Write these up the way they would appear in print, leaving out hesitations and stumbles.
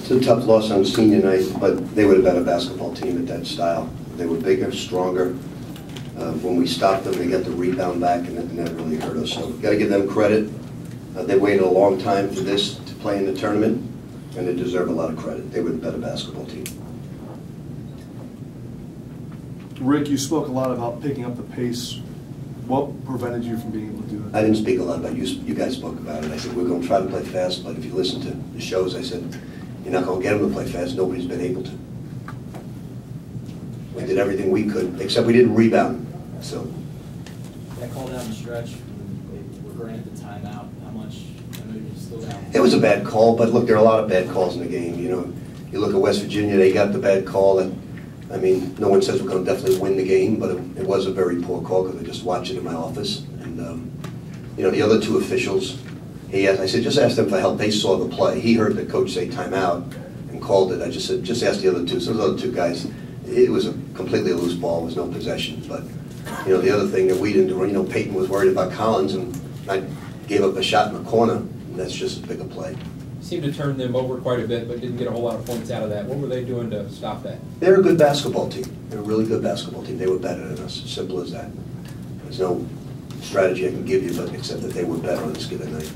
It's a tough loss on senior night, but they would have been a basketball team at that style. They were bigger, stronger. When we stopped them, they got the rebound back, and that really hurt us. So got to give them credit. They waited a long time for this to play in the tournament, and they deserve a lot of credit. They were the better basketball team. Rick, you spoke a lot about picking up the pace. What prevented you from being able to do that? I didn't speak a lot about it. You guys spoke about it. I said, we're going to try to play fast, but if you listen to the shows, I said, you're not going to get them to play fast. Nobody's been able to. We did everything we could, except we didn't rebound. So that call down the stretch, they were granted the timeout. How much? I know you're still down. It was a bad call, but look, there are a lot of bad calls in the game. You know, you look at West Virginia, they got the bad call, and I mean, no one says we're going to definitely win the game, but it was a very poor call because I just watched it in my office. And you know, the other two officials, I said, just ask them for help. They saw the play. He heard the coach say timeout and called it. I just said, just ask the other two. So those other two guys, it was a completely loose ball. There was no possession. But you know, the other thing that we didn't do, you know, Peyton was worried about Collins, and I gave up a shot in the corner, and that's just as big a play. Seemed to turn them over quite a bit, but didn't get a whole lot of points out of that. What were they doing to stop that? They're a good basketball team. They're a really good basketball team. They were better than us. Simple as that. There's no strategy I can give you, but except that they were better on this given night.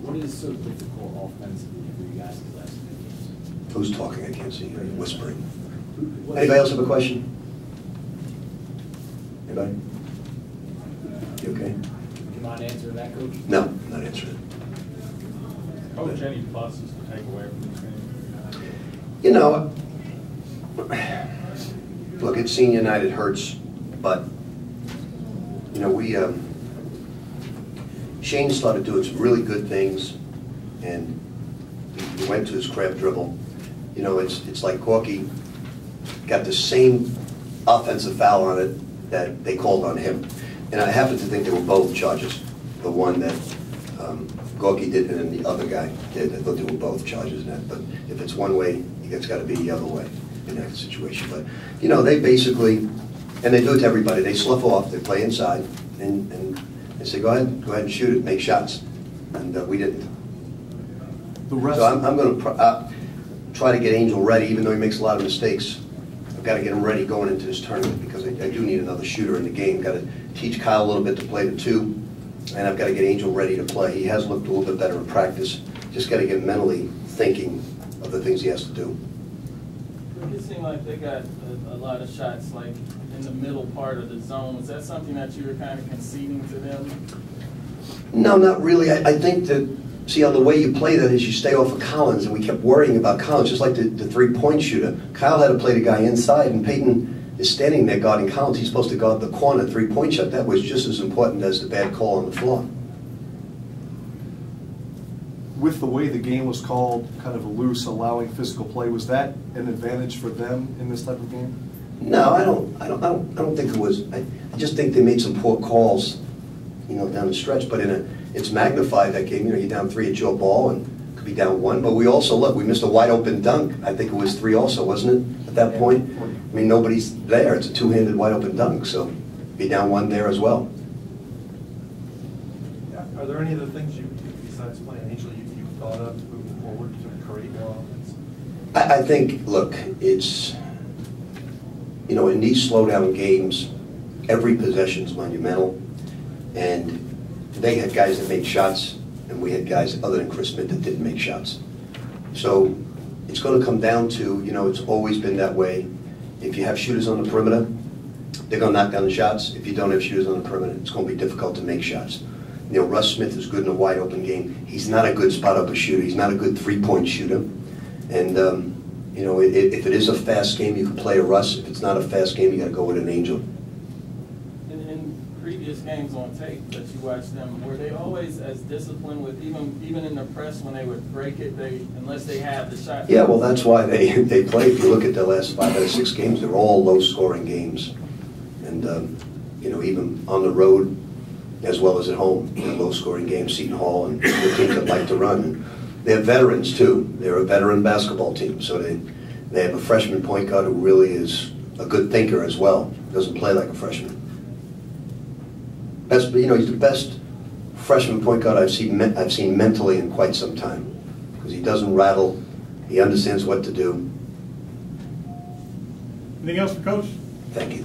What is so difficult offensively for you guys the last 2 games? Who's talking? I can't see you. You're whispering. Anybody else have a question? Anybody? You okay? Do you mind answering that, Coach? No, I'm not answering it. Coach, any pluses to take away from this game? You know, look, at senior night it hurts, but you know, Shane started doing some really good things, and he went to his crab dribble. You know, it's like Corky got the same offensive foul on it that they called on him, and I happen to think they were both charges. The one that Gorky did, and then the other guy did. I thought they were both charges in that. But if it's one way, it's got to be the other way in that situation. But you know, they basically, and they do it to everybody. They slough off. They play inside, and they say, go ahead and shoot it, make shots, and we didn't. The rest. So I'm going to try to get Angel ready, even though he makes a lot of mistakes. I've got to get him ready going into this tournament because I do need another shooter in the game. Got to teach Kyle a little bit to play the two. And I've got to get Angel ready to play. He has looked a little bit better in practice. Just got to get him mentally thinking of the things he has to do. It seemed like they got a lot of shots like in the middle part of the zone. Was that something that you were kind of conceding to them? No, not really. I think that, see, on the way you play that is you stay off of Collins, and we kept worrying about Collins, just like the three-point shooter. Kyle had to play the guy inside, and Peyton is standing there guarding Collins. He's supposed to guard the corner three-point shot. That was just as important as the bad call on the floor. With the way the game was called, kind of loose, allowing physical play, was that an advantage for them in this type of game? No, I don't think it was. I just think they made some poor calls, you know, down the stretch. But it's magnified that game. You know, you're down 3 at your ball and could be down 1. But we also, look, we missed a wide open dunk. I think it was 3 also, wasn't it, at that point? I mean, nobody's there. It's a two-handed wide open dunk, so be down 1 there as well. Are there any other things besides playing Angel, you've thought of moving forward to create more offense? I think, look, it's, you know, in these slowdown games, every possession's monumental, and they had guys that made shots, and we had guys other than Chris Smith that didn't make shots. So it's going to come down to, you know, it's always been that way. If you have shooters on the perimeter, they're going to knock down the shots. If you don't have shooters on the perimeter, it's going to be difficult to make shots. You know, Russ Smith is good in a wide open game. He's not a good spot-up shooter. He's not a good three-point shooter. And, you know, if it is a fast game, you can play a Russ. If it's not a fast game, you got to go with an Angel. In previous games on tape that you watched them, were they always as disciplined with even in the press when they would break it, unless they had the shot? Yeah, well, that's why they play. If you look at the last 5 out of 6 games, they're all low-scoring games. And, you know, even on the road as well as at home, low-scoring games, Seton Hall and the teams that like to run. And they're veterans, too. They're a veteran basketball team, so they have a freshman point guard who really is a good thinker as well. Doesn't play like a freshman. Best, you know, he's the best freshman point guard I've seen mentally in quite some time, because he doesn't rattle He understands what to do. Anything else for Coach? Thank you.